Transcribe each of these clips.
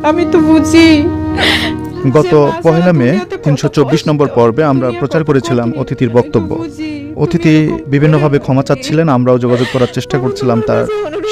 আমি তো বুঝি গত পহেলা মে ৩২৪ নম্বর পর্বে আমরা প্রচার করেছিলাম অতিথির বক্তব্য। অতিথি বিভিন্নভাবে ক্ষমা চাচ্ছিলেন, আমরাও যোগাযোগ করার চেষ্টা করছিলাম তার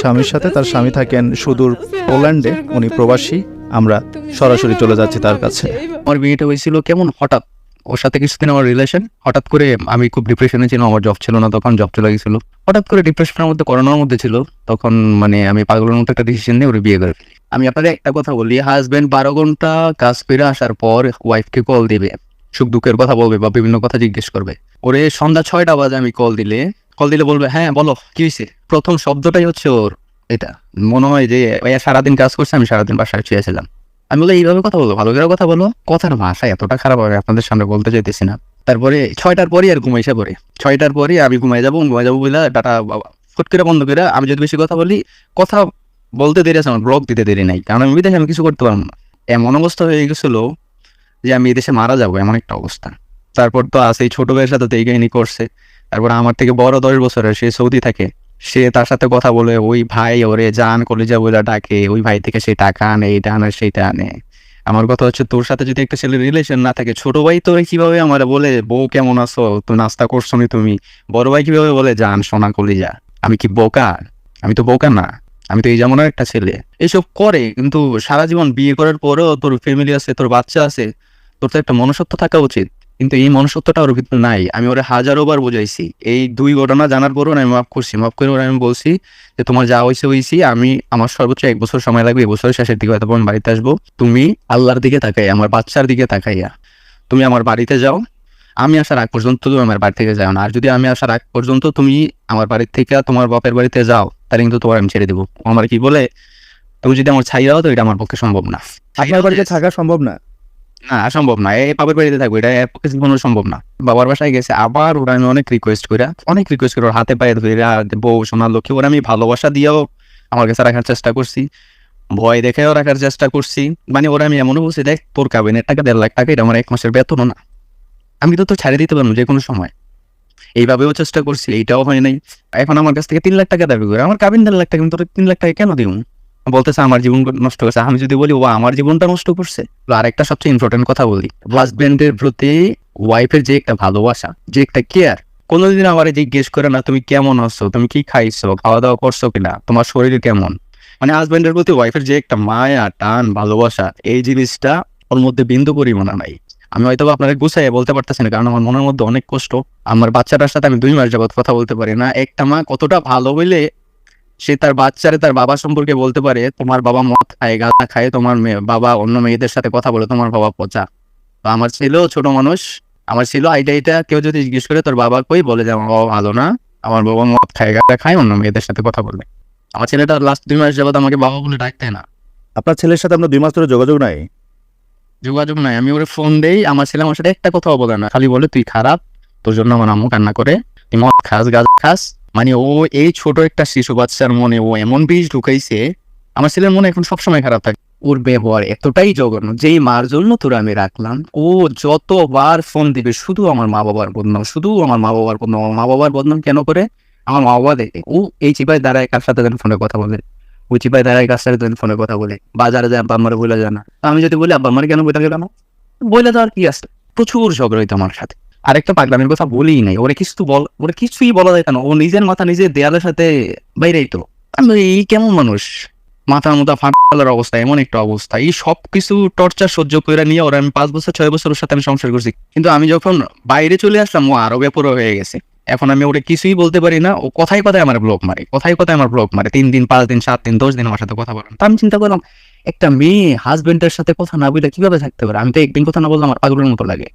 স্বামীর সাথে। তার স্বামী থাকেন সুদূর পোল্যান্ডে, উনি প্রবাসী। আমরা সরাসরি চলে যাচ্ছি তার কাছে। আমার বিয়েটা হয়েছিল কেমন হঠাৎ, ওর সাথে কিছুদিন আমার রিলেশন, হঠাৎ করে আমি খুব ডিপ্রেশনে ছিলাম, আমার জব ছিল না তখন, জব চলে গেছিল, হঠাৎ করে ডিপ্রেশনের মধ্যে করোনার মধ্যে ছিল তখন, মানে আমি পাগলের মতো একটা ডিসিশন নিয়ে ওরে বিয়ে করে ফেলি। আমি আপনাদের একটা কথা বলি, হাজবেন্ড 12 ঘন্টা কাজ করে আসার পর ওয়াইফকে কল দিবে, সুখ দুঃখের কথা বলবে বা বিভিন্ন কথা জিজ্ঞেস করবে। ওরে সন্ধ্যা 6টা বাজে আমি কল দিলে বলবে হ্যাঁ বলো কি হয়েছে, প্রথম শব্দটাই হচ্ছে ওর এটা। মনে হয় যে সারাদিন কাজ করছে, আমি সারাদিন বাসায় শুয়েছিলাম। আমি বলি এইভাবে কথা বলো, ভালো করে কথা বলো, কথার ভাষা এতটা খারাপ হবে আপনাদের সামনে বলতে চাইতেছি না। তারপরে 6টার পরই আর ঘুমাইসা পড়ে, 6টার পরই আমি ঘুমাই যাবো বলে ডাটা ফুট করে বন্ধ করে, আমি যদি বেশি কথা বলি, কথা বলতে দেরি আছে আমার, ব্লক দিতে দেরি নাই, কারণ আমি বিদেশে আমি কিছু করতে পারবো না। এমন অবস্থা হয়ে গেছিল যে আমি এদেশে মারা যাবো, এমন একটা অবস্থা। তারপর তো আছে এই ছোট ভাইয়ের সাথে তো এই কাহিনী করছে। তারপর আমার থেকে বড় 10 বছরের, সে সৌদি থাকে, সে তার সাথে কথা বলে, ওই ভাই ওরে জান কলিজা বলে ডাকে, ওই ভাই থেকে সে টাকা আনে, এইটা আনে সেইটা আনে। আমার কথা হচ্ছে, তোর সাথে যদি একটা ছেলের রিলেশন না থাকে, ছোট ভাই তোরে কিভাবে আমার বলে বউ কেমন আছো, তো নাস্তা করছো নি তুমি, বড় ভাই কিভাবে বলে জান সোনা কলিজা? আমি কি বোকা? আমি তো বোকা না, আমি তো এই যেমন একটা ছেলে। এইসব করে, কিন্তু সারা জীবন বিয়ে করার পরেও তোর ফ্যামিলি আছে, তোর বাচ্চা আছে, তোর তো একটা মনুষ্যত্ব থাকা উচিত, কিন্তু এই মনুষ্যত্বটা ওর ভিতরে নাই। আমি ওরা হাজারো বার বুঝাইছি, এই 2 ঘটনা জানার পরও আমি মাফ করছি, মাফ করে ওরা আমি বলছি যে তোমার যা হয়েছি, আমি আমার সর্বোচ্চ 1 বছর সময় লাগবে, 1 বছরের শেষের দিকে হয়তো আমি বাড়িতে আসবো। তুমি আল্লাহর দিকে তাকাই, আমার বাচ্চার দিকে তাকাইয়া তুমি আমার বাড়িতে যাও, আমি আসার আগ পর্যন্ত তুমি আমার বাড়ি থেকে যাও না। আর যদি আমি আসার আগ পর্যন্ত তুমি আমার বাড়ি থেকে তোমার বাপের বাড়িতে যাও, তাহলে কিন্তু তোমার আমি ছেড়ে দেবো। আমার কি বলে, তুমি যদি আমার ছাইরাও, তো এটা আমার পক্ষে সম্ভব না। আপনার বাড়িতে থাকা সম্ভব না? না, সম্ভব না, এই বাবার বাড়িতে থাকবো, এটা এর পক্ষে জীবনে সম্ভব না। বাবার বাসায় গেছে আবার, ওরা আমি অনেক রিকোয়েস্ট করে ওর হাতে পায়ে ধরে, বউ সোনার লক্ষ্মী, ওরা আমি ভালোবাসা দিয়েও আমার কাছে রাখার চেষ্টা করছি, ভয় দেখেও রাখার চেষ্টা করছি। মানে ওরা আমি এমনও বলছি, দেখ তোর কাবিনের টাকা 1.5 লাখ টাকা, এটা আমার 1 মাসের বেতনও না, আমি তো ছাড়ে দিতে পারবো যে কোনো সময়। এইভাবেও চেষ্টা করছি, এইটাও হয় নাই। এখন আমার কাছ থেকে 3 লাখ টাকা দাবি করে, আমার কাবিন 1.5 লাখ টাকা, কিন্তু 3 লাখ টাকা কেন দিব? বলতেছে আমার জীবন নষ্ট করছে। আমি যদি বলি ও আমার জীবনটা নষ্ট করছে। আর একটা সবচেয়ে ইম্পর্টেন্ট কথা বলি, হাজবেন্ডের প্রতি ওয়াইফের যে একটা ভালোবাসা, যে একটা কেয়ার, কোনোদিন আমার জিজ্ঞেস করে না তুমি কেমন আছো, তুমি কি খাইছো, খাওয়া দাওয়া করছো কিনা, তোমার শরীর কেমন। মানে হাজবেন্ডের প্রতি ওয়াইফের যে একটা মায়া টান ভালোবাসা, এই জিনিসটা ওর মধ্যে বিন্দু পরিমাণ নাই। আমি হয়তো আপনাকে গুছাইয়ে বলতে পারতেছি না, কারণ আমার মনের মধ্যে অনেক কষ্ট। আমার বাচ্চাটার সাথে আমি 2 মাস যাবত কথা বলতে পারি না। একটা মা কতটা ভালো হইলে সে তার বাচ্চারে তার বাবা সম্পর্কে বলতে পারে, তোমার বাবা মদ খায়, গাঁজা খায়, তোমার বাবা অন্য মেয়েদের সাথে কথা বলে, তোমার বাবা পচা। তো আমার ছেলেও ছোট মানুষ, আমার ছিল এইটা কেউ যদি জিজ্ঞেস করে তোর বাবা কই, বলে যে আমার বাবা ভালো না, আমার বাবা মদ খায়, গাঁজা খায়, অন্য মেয়েদের সাথে কথা বলে। আমার ছেলেটা লাস্ট 2 মাস যাবত আমাকে বাবা বলে ডাকতে না। আপনার ছেলের সাথে আপনার 2 মাস ধরে যোগাযোগ নাই? যোগাযোগ নাই। আমি ওরে ফোন দেই, আমার ছেলে আমার সাথে একটা কথাও বলে না, খালি বলে তুই খারাপ, তোর জন্য আমার আম্মু কান্না করে, তুই মদ খাস, গাঁজা খাস। মানে ও এই ছোট একটা শিশু বাচ্চার মনে ও এমন বীজ ঢুকাইছে, আমার ছেলের মনে এখন সবসময় খারাপ থাকে। ওর ব্যবহার এতটাই জঘন্য, যেই মার জন্য তোরা আমি রাখলাম, ও যতবার ফোন দিবে শুধু আমার মা বাবার বদনাম, শুধু আমার মা বাবার বদনাম। আমার মা বাবার বদনাম কেন করে? আমার মা বাবা দেখে ও এই চিপায় দাঁড়ায় কার সাথে যেন ফোনে কথা বলে, ওই চিপায় দাঁড়ায় কার সাথে যেন ফোনে কথা বলে, বাজারে যায় আব্বা আমার বলে যায় না। আমি যদি বলি আব্বা আমার কেন বইটা গেল না, বইলে তো আর কি আছে, প্রচুর ঝগড়া হইতো আমার সাথে। আরেকটা পাগলামির কথা বলিই নাই, ওরে কিছুই বলা যায় না, ও নিজের মাথা নিজে দেয়ালের সাথে বাইরেই তো। আমি এই কেমন মানুষ, মাথার মতো ফাটার অবস্থা, এমন একটা অবস্থা। এই সবকিছু টর্চার সহ্য করে নিয়ে ওরা আমি 5 বছর 6 বছর ওর সাথে আমি সংসার করছি, কিন্তু আমি যখন বাইরে চলে আসলাম ও আরো বেপরোয়া হয়ে গেছে। এখন আমি ওরে কিছুই বলতে পারি না, ও কথায় কথায় আমার ব্লক মারে, কথায় কথায় আমার ব্লক মারে, 3 দিন 5 দিন 7 দিন 10 দিন আমার সাথে কথা বলেন। তা আমি চিন্তা করলাম, একটা মেয়ে হাজবেন্ডের সাথে কথা না বলে কিভাবে থাকতে পারে? আমি তো একদিন কথা না বললে আমার পাগলের মতো লাগে,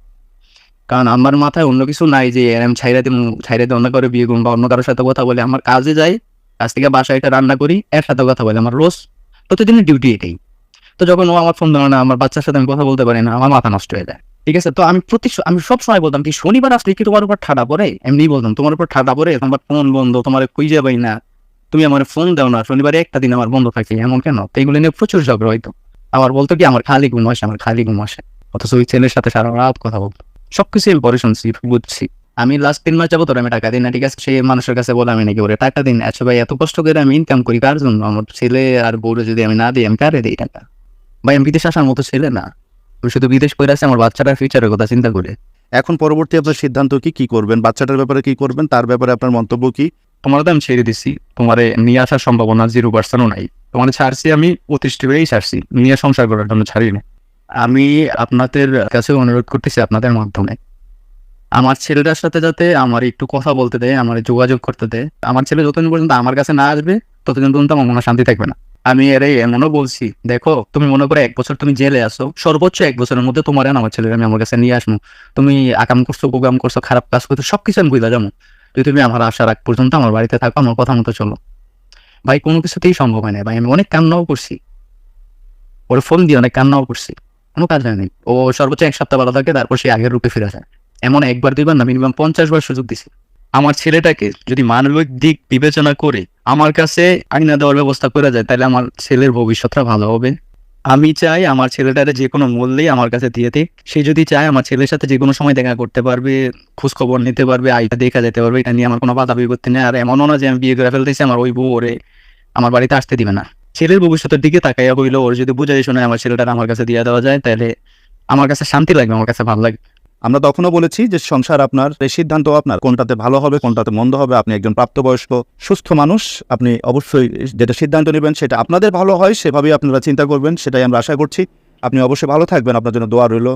কারণ আমার মাথায় অন্য কিছু নাই যে আমি ছাইরা দিয়ে অন্য কারো বিয়ে করবো বা অন্য কারোর সাথে কথা বলে। আমার কাজে যাই, কাজ থেকে বাসায় এটা রান্না করি, এর সাথে কথা বলে, আমার রোজ প্রতিদিনের ডিউটি এটাই। তো যখন ও আমার ফোন ধরে না, আমার বাচ্চার সাথে আমি কথা বলতে পারি না, আমার মাথা নষ্ট হয়ে যায়। ঠিক আছে, তো আমি সব সময় বলতাম কি শনিবার আসলে কি তোমার উপর ঠাডা পড়ে? এমনি বলতাম তোমার উপর ঠাডা পড়ে, তোমার ফোন বন্ধ, তোমার কই যাবাই না, তুমি আমার ফোন দাও না, শনিবারে একটা দিন আমার বন্ধ থাকে, এমন কেন? তো এগুলো নিয়ে প্রচুর ঝগড়া হইতো। আবার বলতো কি আমার খালি ঘুম আসে, আমার খালি ঘুম আসে, অথচ ওই ছেলের সাথে সারা রাত কথা বলতো। সবকিছু আমি পরে শুনছি, বুঝছি। আমি লাস্ট 3 মাস যাবো তোর আমি টাকা দিই না, ঠিক আছে, সেই মানুষের কাছে বলে আমি নাকি ওরে টাকা দিন। আচ্ছা ভাই, এত কষ্ট করে আমি ইনকাম করি কার জন্য? আমার ছেলে আর বউরে যদি আমি না দিই, আমি কারে দিই টাকা? ভাই আমি বিদেশ আসার মতো ছেলে না, আমি শুধু বিদেশ করে আসছি আমার বাচ্চাটার ফিউচারের কথা চিন্তা করে। এখন পরবর্তী আপনার সিদ্ধান্ত কি করবেন, বাচ্চাটার ব্যাপারে কি করবেন, তার ব্যাপারে আপনার মন্তব্য কি? তোমার তো আমি ছেড়ে দিছি, তোমার নিয়ে আসার সম্ভাবনা 0%ও নাই। তোমার ছাড়ছি আমি প্রতিষ্ঠিত হয়েই ছাড়ছি, নিয়ে সংসার করার জন্য ছাড়িনি। আমি আপনাদের কাছে অনুরোধ করতেছি আপনাদের মাধ্যমে, আমার ছেলেটার সাথে যাতে আমার একটু কথা বলতে দেয়, আমার যোগাযোগ করতে দেয়। আমার ছেলে যতদিন পর্যন্ত আমার কাছে না আসবে ততদিন পর্যন্ত আমার মনে শান্তি থাকবে না। আমি এমনও বলছি, দেখো তুমি মনে করো 1 বছর তুমি জেলে আসো, সর্বোচ্চ 1 বছরের মধ্যে তোমার আমার ছেলের আমি আমার কাছে নিয়ে আসবো। তুমি আকাম করছো, প্রোগ্রাম করছো, খারাপ কাজ করছো, সবকিছু আমি বুঝা যাবো। যদি তুমি আমার আসার আগ পর্যন্ত আমার বাড়িতে থাকো, আমার কথা মতো চলো। ভাই কোনো কিছুতেই সম্ভব হয় না ভাই, আমি অনেক কান্নাও করছি, ওর ফোন দিয়ে অনেক কান্নাও করছি, কোনো কাজ হয়নি। ও সর্বোচ্চ 1 সপ্তাহ ভালো থাকে, তারপর সে আগের রূপে ফিরে আসে। এমন 1 বার 2 বার না, মিনিমাম 50 বার সুযোগ দিছি। আমার ছেলেটাকে যদি মানবিক দিক বিবেচনা করে আমার কাছে আইনা দেওয়ার ব্যবস্থা করা যায়, তাহলে আমার ছেলের ভবিষ্যৎটা ভালো হবে। আমি চাই আমার ছেলেটারে যে কোনো মূল্যেই আমার কাছে দিয়ে দিক। সে যদি চায় আমার ছেলের সাথে যে কোনো সময় দেখা করতে পারবে, খোঁজ খবর নিতে পারবে, আইটা দেখা যেতে পারবে, এটা নিয়ে আমার কোনো বাধা বিপত্তি নেই। আর এমনও না যে আমি বিয়ে করে ফেলতেছি, আমার ওই বউ ওরে আমার বাড়িতে আসতে দিবে না। ছেলের ভবিষ্যতের দিকে তাকাইয়া বইলো, ওর যদি বুঝাই শোনে আমার ছেলেটার আমার কাছে দিয়ে দেওয়া যায়, তাহলে আমার কাছে শান্তি লাগবে, আমার কাছে ভালো লাগবে। আমরা তখনও বলেছি যে সংসার আপনার, এই সিদ্ধান্ত আপনার, কোনটাতে ভালো হবে কোনটাতে মন্দ হবে। আপনি একজন প্রাপ্তবয়স্ক সুস্থ মানুষ, আপনি অবশ্যই যেটা সিদ্ধান্ত নেবেন সেটা আপনাদের ভালো হয় সেভাবেই আপনারা চিন্তা করবেন, সেটাই আমরা আশা করছি। আপনি অবশ্যই ভালো থাকবেন, আপনার জন্য দোয়া রইল।